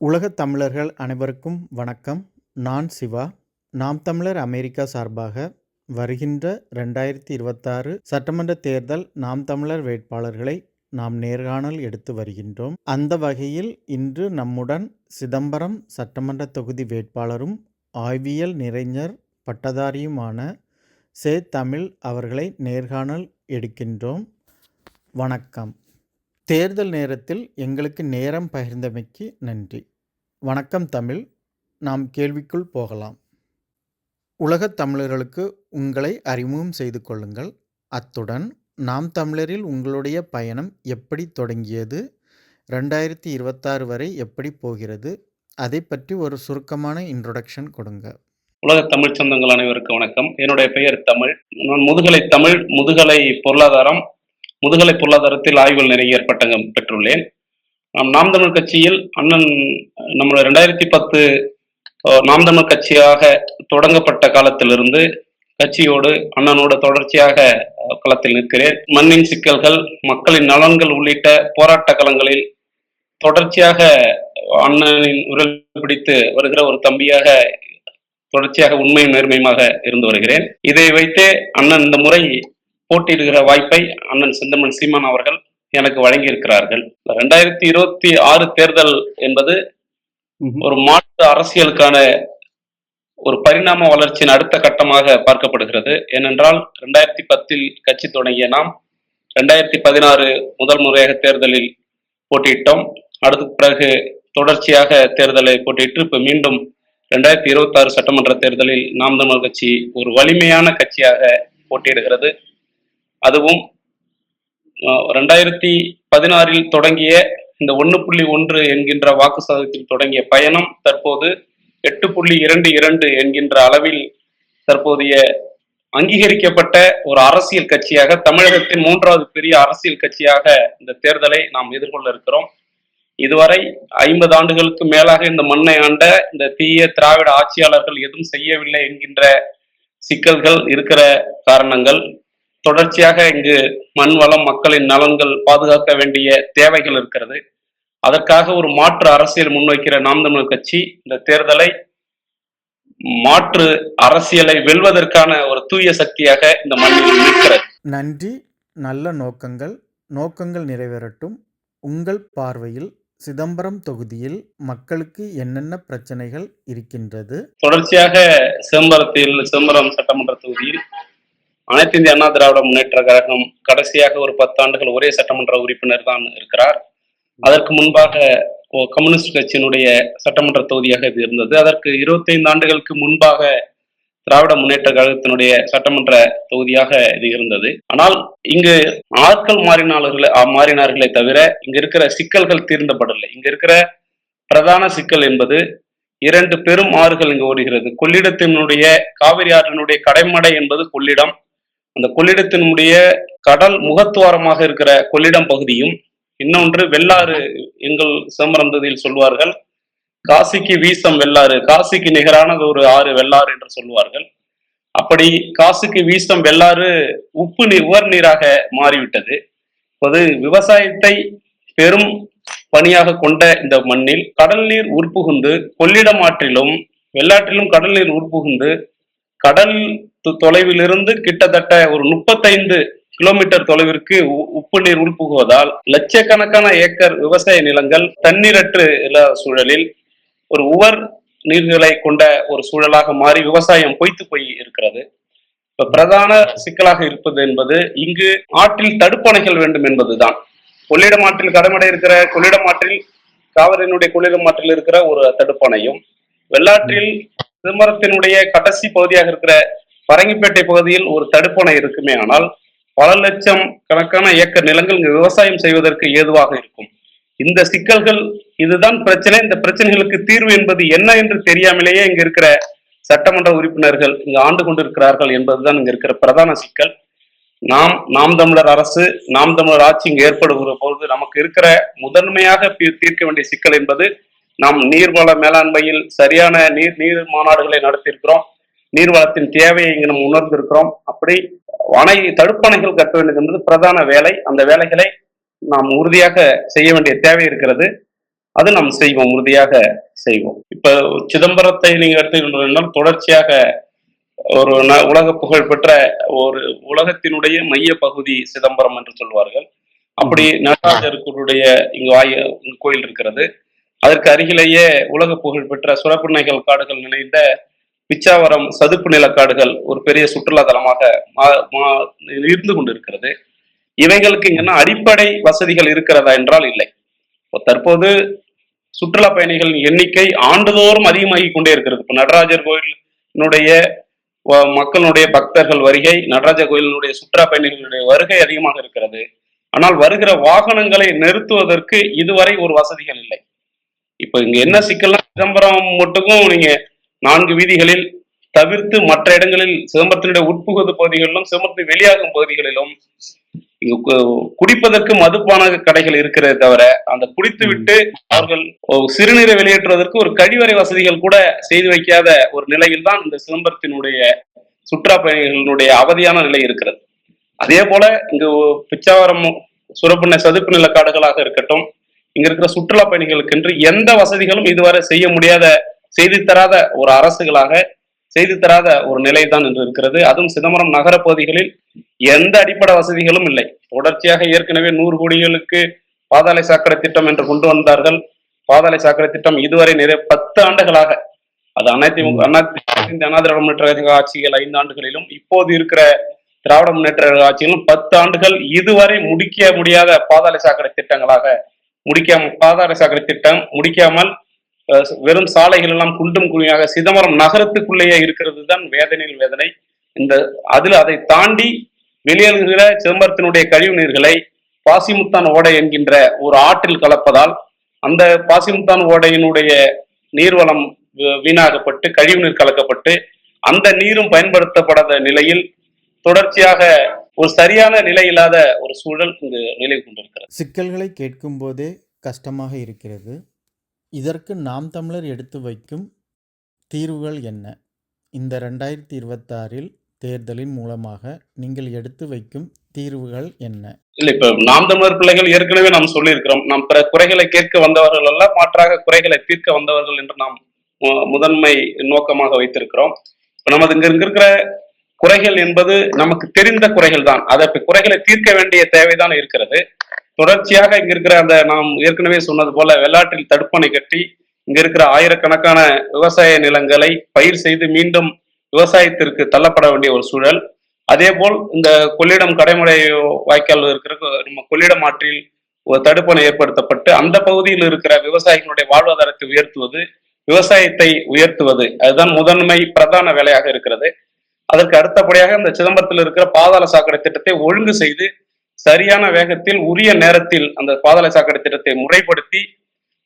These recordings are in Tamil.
உலகத் தமிழர்கள் அனைவருக்கும் வணக்கம். நான் சிவா. நாம் தமிழர் அமெரிக்கா சார்பாக வருகின்ற 2026 சட்டமன்ற தேர்தல் நாம் தமிழர் வேட்பாளர்களை நாம் நேர்காணல் எடுத்து வருகின்றோம். அந்த வகையில் இன்று நம்முடன் சிதம்பரம் சட்டமன்ற தொகுதி வேட்பாளரும் ஆய்வியல் நிறைஞர் பட்டதாரியுமான சே. தமிழ் அவர்களை நேர்காணல் எடுக்கின்றோம். வணக்கம். தேர்தல் நேரத்தில் எங்களுக்கு நேரம் பகிர்ந்தமைக்கு நன்றி. வணக்கம் தமிழ். நாம் கேள்விக்குள் போகலாம். உலகத் தமிழர்களுக்கு உங்களை அறிமுகம் செய்து கொள்ளுங்கள். அத்துடன் நாம் தமிழரில் உங்களுடைய பயணம் எப்படி தொடங்கியது, 2026 வரை எப்படி போகிறது, அதை பற்றி ஒரு சுருக்கமான இன்ட்ரோடக்ஷன் கொடுங்க. உலக தமிழ் சொந்தங்கள் அனைவருக்கும் வணக்கம். என்னுடைய பெயர் தமிழ். நான் முதுகலை தமிழ், முதுகலை பொருளாதாரம், முதுகலை பொருளாதாரத்தில் ஆய்வுகள் நிறைய பட்டங்கள் பெற்றுள்ளேன். நாம் தமிழ் கட்சியில் அண்ணன் நம்மளுடைய 2010 நாம் தமிழ் கட்சியாக தொடங்கப்பட்ட காலத்திலிருந்து கட்சியோடு அண்ணனோடு தொடர்ச்சியாக களத்தில் நிற்கிறேன். மண்ணின் சிக்கல்கள், மக்களின் நலன்கள் உள்ளிட்ட போராட்ட களங்களில் தொடர்ச்சியாக அண்ணனின் உரல் பிடித்து வருகிற ஒரு தம்பியாக தொடர்ச்சியாக உண்மையும் நேர்மையுமாக இருந்து வருகிறேன். இதை வைத்தே அண்ணன் இந்த முறை போட்டியிடுகிற வாய்ப்பை அண்ணன் செந்தமிழ் சீமான் அவர்கள் எனக்கு வழங்கியிருக்கிறார்கள். 2026 தேர்தல் என்பது ஒரு மாற்று அரசியலுக்கான ஒரு பரிணாம வளர்ச்சியின் அடுத்த கட்டமாக பார்க்கப்படுகிறது. ஏனென்றால் 2010 கட்சி தொடங்கிய நாம் 2016 முதல் முறையாக தேர்தலில் போட்டியிட்டோம். அடுத்த பிறகு தொடர்ச்சியாக தேர்தலை போட்டியிட்டு இப்ப மீண்டும் 2026 சட்டமன்ற தேர்தலில் நாம் தமிழர் கட்சி ஒரு வலிமையான கட்சியாக போட்டியிடுகிறது. அதுவும் 2016 தொடங்கிய இந்த 1.1 என்கின்ற வாக்கு சதவீதத்தில் தொடங்கிய பயணம் தற்போது 8.22 என்கின்ற அளவில் தற்போதைய அங்கீகரிக்கப்பட்ட ஒரு அரசியல் கட்சியாக, தமிழகத்தின் 3வது பெரிய அரசியல் கட்சியாக இந்த தேர்தலை நாம் எதிர்கொள்ள இருக்கிறோம். இதுவரை 50 ஆண்டுகளுக்கு மேலாக இந்த மண்ணை ஆண்ட இந்த தீய திராவிட ஆட்சியாளர்கள் எதுவும் செய்யவில்லை என்கின்ற சிக்கல்கள் இருக்கிற காரணங்கள், தொடர்ச்சியாக இங்கு மண் வளம், மக்களின் நலன்கள் பாதுகாக்க வேண்டிய தேவைகள் இருக்கிறது. அதற்காக ஒரு மாற்று அரசியல் முன்வைக்கிற நாம் தமிழர் கட்சி இந்த தேர்தலை மாற்று அரசியலை வெல்வதற்கான ஒரு தூய சக்தியாக இந்த மண்ணில் நிற்கிறது. நன்றி. நல்ல நோக்கங்கள் நிறைவேறட்டும். உங்கள் பார்வையில் சிதம்பரம் தொகுதியில் மக்களுக்கு என்னென்ன பிரச்சனைகள் இருக்கின்றது? தொடர்ச்சியாக சிதம்பரம் சட்டமன்ற தொகுதியில் அனைத்து இந்திய அண்ணா திராவிட முன்னேற்ற கழகம் கடைசியாக ஒரு 10 ஆண்டுகள் ஒரே சட்டமன்ற உறுப்பினர் தான் இருக்கிறார். அதற்கு முன்பாக கம்யூனிஸ்ட் கட்சியினுடைய சட்டமன்ற தொகுதியாக இது இருந்தது. அதற்கு 25 ஆண்டுகளுக்கு முன்பாக திராவிட முன்னேற்ற கழகத்தினுடைய சட்டமன்ற தொகுதியாக இது இருந்தது. ஆனால் இங்கு ஆட்கள் மாறினார்களே தவிர இங்க இருக்கிற சிக்கல்கள் தீர்ந்தப்படவில்லை. இங்க இருக்கிற பிரதான சிக்கல் என்பது 2 பெரும் ஆறுகள் இங்கு ஓடுகிறது. கொள்ளிடத்தினுடைய காவிரி ஆற்றினுடைய கடைமடை என்பது கொள்ளிடம். அந்த கொள்ளிடத்தினுடைய கடல் முகத்துவாரமாக இருக்கிற கொள்ளிடம் பகுதியும், இன்னொன்று வெள்ளாறு, எங்கள் சிதம்பரம் தொகுதியில் சொல்வார்கள் காசிக்கு வீசம் வெள்ளாறு, காசிக்கு நிகரானது ஒரு ஆறு வெள்ளாறு என்று சொல்வார்கள். அப்படி காசிக்கு வீசம் வெள்ளாறு உவர் நீராக மாறிவிட்டது. இப்போது விவசாயத்தை பெரும் பணியாக கொண்ட இந்த மண்ணில் கடல் நீர் உட்புகுந்து கொள்ளிடம் ஆற்றிலும் வெள்ளாற்றிலும் கடல் நீர் உட்புகுந்து கடல் தொலைவிலிருந்து கிட்டத்தட்ட ஒரு 35 கிலோமீட்டர் தொலைவிற்கு உப்பு நீர் உள்புகுவதால் லட்சக்கணக்கான ஏக்கர் விவசாய நிலங்கள் தண்ணீரற்று இல்லாத சூழலில் ஒரு உவர் நீர்களை கொண்ட ஒரு சூழலாக மாறி விவசாயம் பொய்த்து போய் இருக்கிறது. இப்ப பிரதான சிக்கலாக இருப்பது என்பது இங்கு ஆற்றில் தடுப்பணைகள் வேண்டும் என்பதுதான். கொள்ளிடம் ஆற்றில் கடமடை இருக்கிற கொள்ளிடம் ஆற்றில், காவிரியினுடைய கொள்ளிடம் ஆற்றில் இருக்கிற ஒரு தடுப்பணையும், வெள்ளாற்றில் சிதம்பரத்தினுடைய கடைசி பகுதியாக இருக்கிற பரங்கிப்பேட்டை பகுதியில் ஒரு தடுப்பணை இருக்குமே ஆனால் பல லட்சம் கணக்கான ஏக்கர் நிலங்கள் இங்கு விவசாயம் செய்வதற்கு ஏதுவாக இருக்கும். இந்த சிக்கல்கள், இதுதான் பிரச்சனை. இந்த பிரச்சனைகளுக்கு தீர்வு என்பது என்ன என்று தெரியாமலேயே இங்க இருக்கிற சட்டமன்ற உறுப்பினர்கள் இங்கு ஆண்டு கொண்டிருக்கிறார்கள் என்பதுதான் இங்க இருக்கிற பிரதான சிக்கல். நாம் தமிழர் அரசு, நாம் தமிழர் ஆட்சி இங்கு ஏற்படுகிற பொழுது நமக்கு இருக்கிற முதன்மையாக தீர்க்க வேண்டிய சிக்கல் என்பது, நாம் நீர்வள மேலாண்மையில் சரியான நீர் மாநாடுகளை நடத்தியிருக்கிறோம். நீர்வளத்தின் தேவையை இங்கு நம்ம உணர்ந்திருக்கிறோம். அப்படி தடுப்பணைகள் கட்ட வேண்டும் என்பது பிரதான வேலை. அந்த வேலைகளை நாம் உறுதியாக செய்ய வேண்டிய தேவை இருக்கிறது. அது நாம் செய்வோம், உறுதியாக செய்வோம். இப்ப சிதம்பரத்தை நீங்க எடுத்துக்கிட்டீங்கன்னா தொடர்ச்சியாக ஒரு உலக புகழ் பெற்ற ஒரு உலகத்தினுடைய மைய பகுதி சிதம்பரம் என்று சொல்வார்கள். அப்படி நடராஜருக்குடைய இங்கு கோயில் இருக்கிறது. அதற்கு அருகிலேயே உலக புகழ் பெற்ற சுரப்புன்னைகள் காடுகள் நிறைந்த பிச்சாவரம் சதுப்பு நிலக்காடுகள் ஒரு பெரிய சுற்றுலா தலமாக இருந்து கொண்டிருக்கிறது. இவைகளுக்கு இங்கன்னா அடிப்படை வசதிகள் இருக்கிறதா என்றால் இல்லை. தற்போது சுற்றுலா பயணிகளின் எண்ணிக்கை ஆண்டுதோறும் அதிகமாகி கொண்டே இருக்கிறது. இப்ப நடராஜர் கோயிலினுடைய மக்களுடைய பக்தர்கள் வருகை, நடராஜர் கோயிலினுடைய சுற்றுலா பயணிகளுடைய வருகை அதிகமாக இருக்கிறது. ஆனால் வருகிற வாகனங்களை நிறுத்துவதற்கு இதுவரை ஒரு வசதிகள் இல்லை. இப்ப இங்க என்ன சிக்கல்னா, சிதம்பரம் மட்டுக்கும் நீங்க 4 வீதிகளில் தவிர்த்து மற்ற இடங்களில் சிதம்பரத்தினுடைய உட்புகுது பகுதிகளிலும் சிதம்பரத்தை வெளியாகும் பகுதிகளிலும் இங்கு குடிப்பதற்கு மதுபான கடைகள் இருக்கிறதே தவிர, அந்த குடித்து விட்டு அவர்கள் சிறுநீரை வெளியேற்றுவதற்கு ஒரு கழிவறை வசதிகள் கூட செய்து வைக்காத ஒரு நிலையில் தான் இந்த சிதம்பரத்தினுடைய சுற்றுலா பயணிகளினுடைய அவதியான நிலை இருக்கிறது. அதே போல இங்கு பிச்சாவரம் சுரப்புன்னை சதுப்பு நில காடுகளாக இருக்கட்டும், இங்க இருக்கிற சுற்றுலா பயணிகளுக்கு என்று எந்த வசதிகளும் இதுவரை செய்ய முடியாத, செய்து தராத ஒரு அரசுகளாக செய்து தராத ஒரு நிலை தான் இன்று இருக்கிறது. அதுவும் சிதம்பரம் நகர பகுதிகளில் எந்த அடிப்படை வசதிகளும் இல்லை. தொடர்ச்சியாக ஏற்கனவே 100 கோடிகளுக்கு பாதாள சாக்கடை திட்டம் என்று கொண்டு வந்தார்கள். பாதாள சாக்கடை திட்டம் இதுவரை 10 ஆண்டுகளாக, அது அனைத்து அண்ணா திராவிட முன்னேற்ற ஆட்சிகள் 5 ஆண்டுகளிலும் இப்போது இருக்கிற திராவிட முன்னேற்ற ஆட்சிகளும் 10 ஆண்டுகள் இதுவரை முடிக்க முடியாத பாதாள சாக்கடை திட்டங்களாக பாதாள சாக்கடை திட்டம் முடிக்காமல் வெறும் சாலைகள் எல்லாம் குண்டும் குழியாக சிதம்பரம் நகரத்துக்குள்ளேயே இருக்கிறது தான் வேதனையில் வேதனை. அதுல அதை தாண்டி வெளியேறுகிற சிதம்பரத்தினுடைய கழிவு நீர்களை பாசிமுத்தான் ஓடை என்கின்ற ஒரு ஆற்றில் கலப்பதால் அந்த பாசிமுத்தான் ஓடையினுடைய நீர்வளம் வீணாகப்பட்டு கழிவு நீர் கலக்கப்பட்டு அந்த நீரும் பயன்படுத்தப்படாத நிலையில் தொடர்ச்சியாக ஒரு சரியான நிலை இல்லாத ஒரு சூழல் இங்கு நிலை கொண்டிருக்கிறது. சிக்கல்களை கேட்கும் போதே கஷ்டமாக இருக்கிறது. இதற்கு நாம் தமிழர் எடுத்து வைக்கும் தீர்வுகள் என்ன? இந்த 2026 தேர்தலின் மூலமாக நீங்கள் எடுத்து வைக்கும் தீர்வுகள் என்ன? இல்ல, இப்ப நாம் தமிழர் பிள்ளைகள் ஏற்கனவே நாம் சொல்லியிருக்கிறோம். நாம் பிற குறைகளை கேட்க வந்தவர்கள் அல்ல, மாற்றாக குறைகளை தீர்க்க வந்தவர்கள் என்று நாம் முதன்மை நோக்கமாக வைத்திருக்கிறோம். நமது இங்க இருக்கிற குறைகள் என்பது நமக்கு தெரிந்த குறைகள் தான். அதை குறைகளை தீர்க்க வேண்டிய தேவைதான் இருக்கிறது. தொடர்ச்சியாக இங்க இருக்கிற அந்த நாம் ஏற்கனவே சொன்னது போல வெள்ளாற்றில் தடுப்பணை கட்டி இங்க இருக்கிற ஆயிரக்கணக்கான விவசாய நிலங்களை பயிர் செய்து மீண்டும் விவசாயத்திற்கு தள்ளப்பட வேண்டிய ஒரு சூழல். அதே போல் இந்த கொள்ளிடம் கடைமடை வாய்க்கால் இருக்கிற நம்ம கொள்ளிடம் ஆற்றில் ஒரு தடுப்பணை ஏற்படுத்தப்பட்டு அந்த பகுதியில் இருக்கிற விவசாயிகளுடைய வாழ்வாதாரத்தை உயர்த்துவது, விவசாயத்தை உயர்த்துவது, அதுதான் முதன்மை பிரதான வேலையாக இருக்கிறது. அதற்கு அடுத்தபடியாக இந்த சிதம்பரத்தில் இருக்கிற பாதாள சாக்கடை திட்டத்தை ஒழுங்கு செய்து சரியான வேகத்தில் உரிய நேரத்தில் அந்த பாதாள சாக்கடை திட்டத்தை முறைப்படுத்தி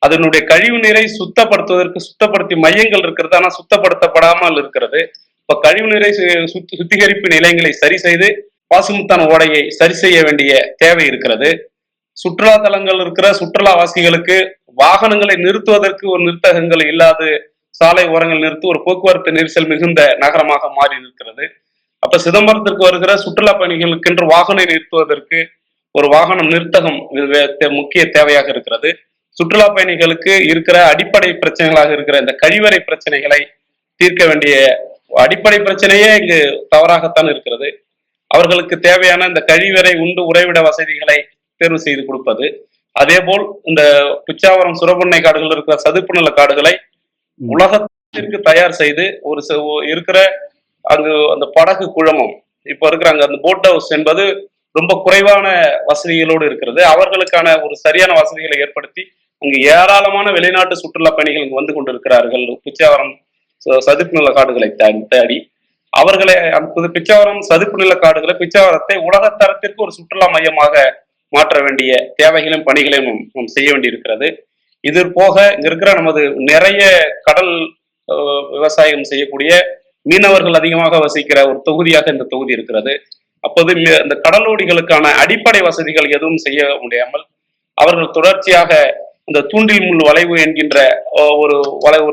அதனுடைய கழிவு நீரை சுத்தப்படுத்தி மையங்கள் இருக்கிறது, ஆனா சுத்தப்படுத்தப்படாமல் இருக்கிறது. இப்ப கழிவு நீரை சுத்திகரிப்பு நிலையங்களை சரி செய்து பாசிமுத்தான் ஓடையை சரி செய்ய வேண்டிய தேவை இருக்கிறது. சுற்றுலா தலங்கள் இருக்கிற சுற்றுலாவாசிகளுக்கு வாகனங்களை நிறுத்துவதற்கு ஒரு நிறுத்தகங்கள் இல்லாது சாலை ஓரங்கள் நிறுத்தி ஒரு போக்குவரத்து நெரிசல் மிகுந்த நகரமாக மாறி இருக்கிறது. அப்ப சிதம்பரத்திற்கு வருகிற சுற்றுலா பயணிகளுக்கு என்று வாகனம் நிறுத்துவதற்கு ஒரு வாகனம் நிறுத்தகம் முக்கிய தேவையாக இருக்கிறது. சுற்றுலா பயணிகளுக்கு இருக்கிற அடிப்படை பிரச்சனைகளாக இருக்கிற இந்த கழிவறை பிரச்சனைகளை தீர்க்க வேண்டிய அடிப்படை பிரச்சனையே இங்கு தவறாகத்தான் இருக்கிறது. அவர்களுக்கு தேவையான இந்த கழிவறை உண்டு உறைவிட வசதிகளை தேர்வு செய்து கொடுப்பது. அதே போல் இந்த பிச்சாவரம் சுரபுன்னை காடுகள் இருக்கிற சதுப்பு நில காடுகளை உலகத்திற்கு தயார் செய்து ஒரு இருக்கிற அங்கு அந்த படகு குழமம் இப்ப இருக்கிற அங்க அந்த போட் ஹவுஸ் என்பது ரொம்ப குறைவான வசதிகளோடு இருக்கிறது. அவர்களுக்கான ஒரு சரியான வசதிகளை ஏற்படுத்தி அங்கு ஏராளமான வெளிநாட்டு சுற்றுலா பயணிகள் இங்கு வந்து கொண்டிருக்கிறார்கள். பிச்சாவரம் சதுப்பு நில காடுகளை தேடி அவர்களை பிச்சாவரம் சதுப்பு நில காடுகளை பிச்சாவரத்தை உலகத்தரத்திற்கு ஒரு சுற்றுலா மையமாக மாற்ற வேண்டிய தேவைகளையும் பணிகளையும் நாம் செய்ய வேண்டி இருக்கிறது. இது போக இங்க இருக்கிற நமது நிறைய கடல் விவசாயம் செய்யக்கூடிய மீனவர்கள் அதிகமாக வசிக்கிற ஒரு தொகுதியாக இந்த தொகுதி இருக்கிறது. அப்போது இந்த கடலோடிகளுக்கான அடிப்படை வசதிகள் எதுவும் செய்ய முடியாமல் அவர்கள் தொடர்ச்சியாக இந்த தூண்டில் முள் வளைவு என்கின்ற ஒரு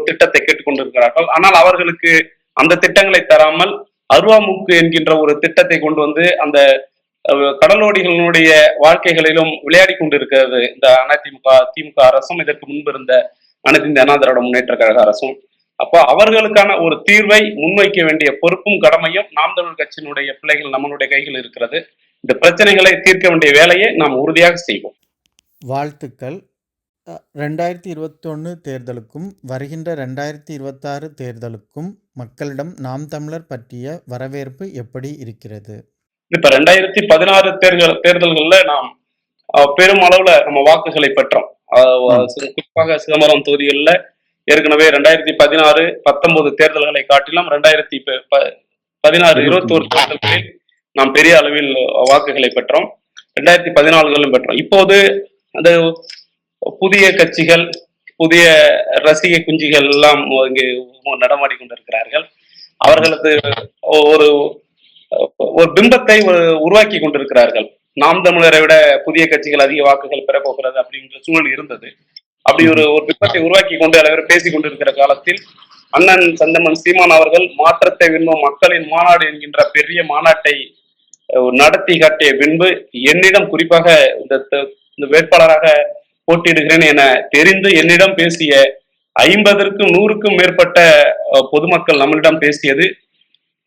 திட்டத்தை கேட்டுக்கொண்டிருக்கிறார்கள். ஆனால் அவர்களுக்கு அந்த திட்டங்களை தராமல் அருவாமூக்கு என்கின்ற ஒரு திட்டத்தை கொண்டு வந்து அந்த கடலோடிகளுடைய வாழ்க்கைகளிலும் விளையாடி கொண்டிருக்கிறது இந்த திமுக அரசும், இதற்கு முன்பு இருந்த அனைத்து இந்திய அண்ணா திராவிட முன்னேற்ற கழக அரசும். அப்போ அவர்களுக்கான ஒரு தீர்வை முன்வைக்க வேண்டிய பொறுப்பும் கடமையும் நாம் தமிழர் கட்சியினுடைய பிள்ளைகள் நம்மளுடைய கைகள் இருக்கிறது. இந்த பிரச்சனைகளை தீர்க்க வேண்டிய வேலையை நாம் உறுதியாக செய்வோம். வாழ்த்துக்கள். 2021 தேர்தலுக்கும் வருகின்ற 2026 தேர்தலுக்கும் மக்களிடம் நாம் தமிழர் பற்றிய வரவேற்பு எப்படி இருக்கிறது? இப்ப 2016 தேர்தல்கள்ல நாம் பெரும் அளவுல நம்ம வாக்குகளை பெற்றோம். குறிப்பாக சிதம்பரம் தொகுதிகளில் ஏற்கனவே 2016, 19 தேர்தல்களை காட்டிலும் 2016, 21 தேர்தல்களில் நாம் பெரிய அளவில் வாக்குகளை பெற்றோம். 2014 பெற்றோம். இப்போது அந்த புதிய கட்சிகள், புதிய ரசிக குஞ்சிகள் எல்லாம் இங்கு நடமாடி கொண்டிருக்கிறார்கள். அவர்களது ஒரு பிம்பத்தை உருவாக்கி கொண்டிருக்கிறார்கள். நாம் தமிழரை விட புதிய கட்சிகள் அதிக வாக்குகள் பெறப்போகிறது அப்படின்ற சூழல் இருந்தது. அப்படி ஒரு பிம்பத்தை உருவாக்கி கொண்டு அனைவரும் பேசிக் கொண்டிருக்கிற காலத்தில் அண்ணன் சந்தமன் சீமான் அவர்கள் மாற்றத்தை விரும்பும் மக்களின் மாநாடு என்கின்ற பெரிய மாநாட்டை நடத்தி காட்டிய பின்பு என்னிடம் குறிப்பாக இந்த வேட்பாளராக போட்டியிடுகிறேன் என தெரிந்து என்னிடம் பேசிய 50க்கும் 100க்கும் மேற்பட்ட பொதுமக்கள் நம்மளிடம் பேசியது,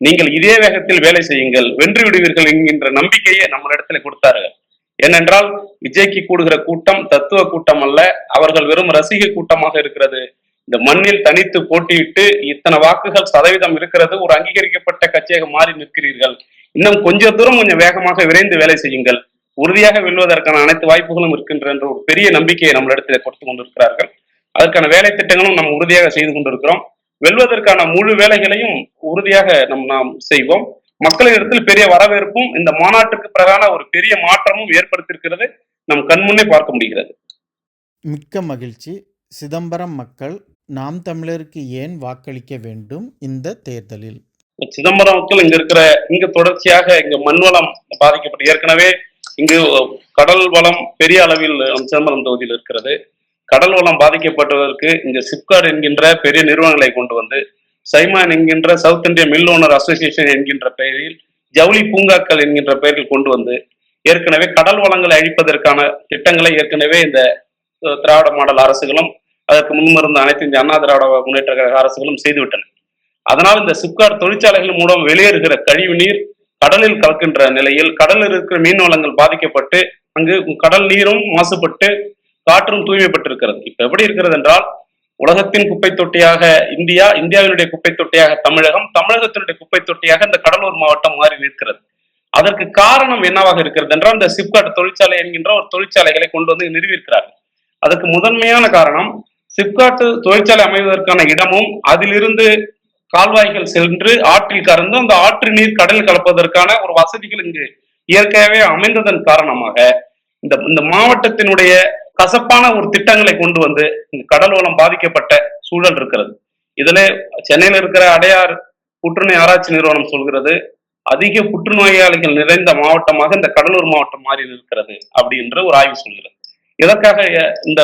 நீங்கள் இதே வேகத்தில் வேலை செய்யுங்கள், வென்று விடுவீர்கள் என்கின்ற நம்பிக்கையை நம்மளிடத்துல கொடுத்தார்கள். ஏனென்றால் விஜய்க்கு கூடுகிற கூட்டம் தத்துவ கூட்டம் அல்ல, அவர்கள் வெறும் ரசிக கூட்டமாக இருக்கிறது. இந்த மண்ணில் தனித்து போட்டியிட்டு இத்தனை வாக்குகள் சதவீதம் இருக்கிறது, ஒரு அங்கீகரிக்கப்பட்ட கட்சியாக மாறி நிற்கிறீர்கள், இன்னும் கொஞ்சம் தூரம் கொஞ்சம் வேகமாக விரைந்து வேலை செய்யுங்கள், உறுதியாக வெல்வதற்கான அனைத்து வாய்ப்புகளும் இருக்கின்ற என்ற ஒரு பெரிய நம்பிக்கையை நம்மளிடத்தில் கொடுத்து கொண்டிருக்கிறார்கள். அதற்கான வேலை திட்டங்களும் நாம் உறுதியாக செய்து கொண்டிருக்கிறோம். வெல்வதற்கான முழு வேலைகளையும் உறுதியாக நாம் செய்வோம். மக்களிடத்தில் பெரிய வரவேற்பும் இந்த மாநாட்டுக்கு பிறகான ஒரு பெரிய மாற்றமும் ஏற்படுத்தியிருக்கிறது நம் கண்முன்னே பார்க்க முடிகிறது. மிக்க மகிழ்ச்சி. சிதம்பரம் மக்கள் நாம் தமிழருக்கு ஏன் வாக்களிக்க வேண்டும் இந்த தேர்தலில்? சிதம்பரம் மக்கள் இங்க தொடர்ச்சியாக இங்க மண்வளம் பாதிக்கப்பட்டு ஏற்கனவே இங்கு கடல் வளம் பெரிய அளவில் சிதம்பரம் தொகுதியில் இருக்கிறது. கடல் வளம் பாதிக்கப்பட்டதற்கு இங்க சிப்காட் என்கின்ற பெரிய நிறுவனங்களை கொண்டு வந்து சைமான் என்கின்ற south India mill owner association என்கின்ற பெயரில் ஜவுளி பூங்காக்கள் என்கின்ற பெயரில் கொண்டு வந்து ஏற்கனவே கடல் வளங்களை அழிப்பதற்கான திட்டங்களை ஏற்கனவே இந்த திராவிட மாடல் அரசுகளும் அதற்கு முன்னிருந்த அனைத்து இந்திய அண்ணா திராவிட முன்னேற்ற கழக அரசுகளும் செய்துவிட்டன. அதனால் இந்த சிப்காட் தொழிற்சாலைகள் மூலம் வெளியேறுகிற கழிவு நீர் கடலில் கலக்கின்ற நிலையில் கடலில் இருக்கிற மீன் வளங்கள் பாதிக்கப்பட்டு அங்கு கடல் நீரும் மாசுபட்டு காற்றும் தூய்மைப்பட்டிருக்கிறது. இப்ப எப்படி இருக்கிறது என்றால் உலகத்தின் குப்பை தொட்டியாக இந்தியா, இந்தியாவினுடைய குப்பை தொட்டியாக தமிழகம், தமிழகத்தினுடைய குப்பை தொட்டியாக இந்த கடலூர் மாவட்டம் மாறி நிற்கிறது. அதற்கு காரணம் என்னவாக இருக்கிறது என்றால் இந்த சிப்காட் தொழிற்சாலை என்கின்ற ஒரு தொழிற்சாலைகளை கொண்டு வந்து நிறுவியிருக்கிறார்கள். அதற்கு முதன்மையான காரணம் சிப்காட் தொழிற்சாலை அமைவதற்கான இடமும் அதிலிருந்து கால்வாய்கள் சென்று ஆற்றில் கறந்து அந்த ஆற்று நீர் கடலில் கலப்பதற்கான ஒரு வசதிகள் இங்கு இயற்கையாகவே அமைந்ததன் காரணமாக இந்த மாவட்டத்தினுடைய கசப்பான ஒரு திட்டங்களை கொண்டு வந்து இங்கு கடல் வளம் பாதிக்கப்பட்ட சூழல் இருக்கிறது. இதுல சென்னையில் இருக்கிற அடையார் புற்றுநோய் ஆராய்ச்சி நிறுவனம் சொல்கிறது, அதிக புற்றுநோயாளிகள் நிறைந்த மாவட்டமாக இந்த கடலூர் மாவட்டம் மாறி இருக்கிறது அப்படின்ற ஒரு ஆய்வு சொல்கிறது. இதற்காக இந்த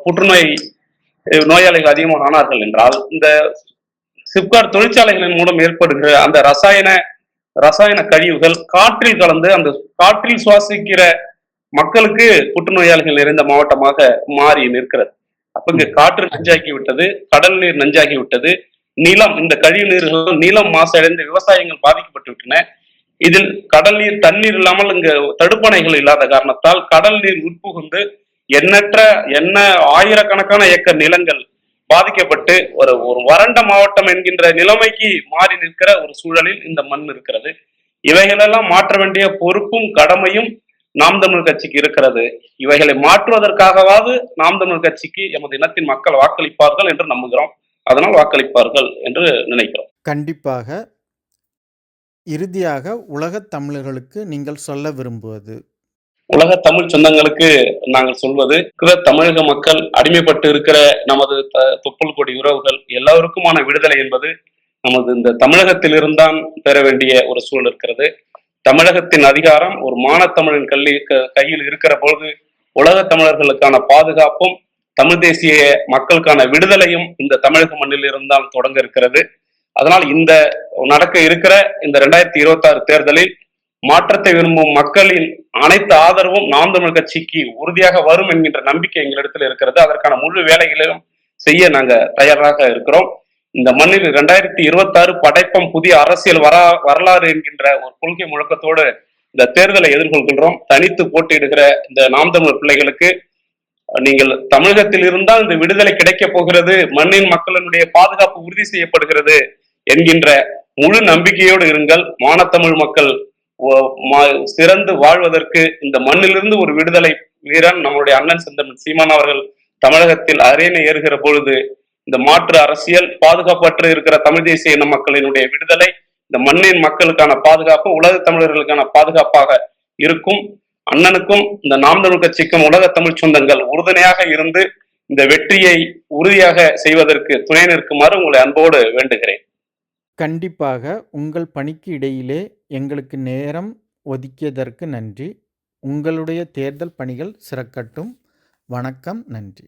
புற்றுநோய் நோயாளிகள் அதிகமாக ஆனார்கள் என்றால் இந்த சிப்காட் தொழிற்சாலைகளின் மூலம் ஏற்படுகிற அந்த ரசாயன கழிவுகள் காற்றில் கலந்து அந்த காற்றில் சுவாசிக்கிற மக்களுக்கு புற்றுநோயாளிகள் நிறைந்த மாவட்டமாக மாறி நிற்கிறது. அப்ப இங்க காற்று நஞ்சாக்கி விட்டது, கடல் நீர் நஞ்சாகி விட்டது, நிலம், இந்த கழிவு நீர்கள் நிலம் மாசடைந்து விவசாயங்கள் பாதிக்கப்பட்டு விட்டன. இதில் கடல் நீர் தண்ணீர் இல்லாமல் இங்க தடுப்பணைகள் இல்லாத காரணத்தால் கடல் நீர் உட்புகுந்து எண்ண ஆயிரக்கணக்கான ஏக்கர் நிலங்கள் பாதிக்கப்பட்டு ஒரு வறண்ட மாவட்டம் என்கின்ற நிலைமைக்கு மாறி நிற்கிற ஒரு சூழலில் இந்த மண் இருக்கிறது. இவைகளெல்லாம் மாற்ற வேண்டிய பொறுப்பும் கடமையும் நாம் தமிழ் கட்சிக்கு இருக்கிறது. இவைகளை மாற்றுவதற்காகவாவது நாம் தமிழ் கட்சிக்கு எமது இனத்தின் மக்கள் வாக்களிப்பார்கள் என்று நம்புகிறோம். அதனால் வாக்களிப்பார்கள் என்று நினைக்கிறோம். கண்டிப்பாக. இறுதியாக உலகத் தமிழர்களுக்கு நீங்கள் சொல்ல விரும்புவது? உலக தமிழ் சொந்தங்களுக்கு நாங்கள் சொல்வது, தமிழக மக்கள் அடிமைப்பட்டு இருக்கிற நமது தொப்புள் கொடி உறவுகள் எல்லோருக்குமான விடுதலை என்பது நமது இந்த தமிழகத்தில் இருந்தான் பெற வேண்டிய ஒரு சூழல் இருக்கிறது. தமிழகத்தின் அதிகாரம் ஒரு மானத்தமிழின் கையில் இருக்கிற பொழுது உலக தமிழர்களுக்கான பாதுகாப்பும் தமிழ் தேசிய மக்களுக்கான விடுதலையும் இந்த தமிழக மண்ணில் இருந்தால் தொடங்க இருக்கிறது. அதனால் இந்த நடக்க இருக்கிற இந்த 2026 தேர்தலில் மாற்றத்தை விரும்பும் மக்களின் அனைத்து ஆதரவும் நாம் தமிழர் கட்சிக்கு உறுதியாக வரும் என்கின்ற நம்பிக்கை எங்களிடத்தில் இருக்கிறது. அதற்கான முழு வேலைகளிலும் செய்ய நாங்க தயாராக இருக்கிறோம். இந்த மண்ணில் 2026 படைப்பம் புதிய அரசியல் வரலாறு என்கின்ற ஒரு கொள்கை முழக்கத்தோடு இந்த தேர்தலை எதிர்கொள்கின்றோம். தனித்து போட்டியிடுகிற இந்த நாம் தமிழர் பிள்ளைகளுக்கு நீங்கள் தமிழகத்தில் இருந்தால் இந்த விடுதலை கிடைக்கப் போகிறது, மண்ணின் மக்களினுடைய பாதுகாப்பு உறுதி செய்யப்படுகிறது என்கின்ற முழு நம்பிக்கையோடு இருங்கள். மானத்தமிழ் மக்கள் சிறந்து வாழ்வதற்கு இந்த மண்ணிலிருந்து ஒரு விடுதலை வீரன் நம்மளுடைய அண்ணன் செந்தமிழ் சீமான் அவர்கள் தமிழகத்தில் அரேனை ஏறுகிற பொழுது இந்த மாற்று அரசியல், பாதுகாப்பற்று இருக்கிற தமிழ் தேசிய இன மக்களினுடைய விடுதலை, இந்த மண்ணின் மக்களுக்கான பாதுகாப்பு, உலக தமிழர்களுக்கான பாதுகாப்பாக இருக்கும். அண்ணனுக்கும் இந்த நாம் தமிழ் கட்சிக்கும் உலக தமிழ் சொந்தங்கள் உறுதுணையாக இருந்து இந்த வெற்றியை உறுதியாக செய்வதற்கு துணை நிற்குமாறு உங்களை அன்போடு வேண்டுகிறேன். கண்டிப்பாக உங்கள் பணிக்கு இடையிலே எங்களுக்கு நேரம் ஒதுக்கியதற்கு நன்றி. உங்களுடைய தேர்தல் பணிகள் சிறக்கட்டும். வணக்கம். நன்றி.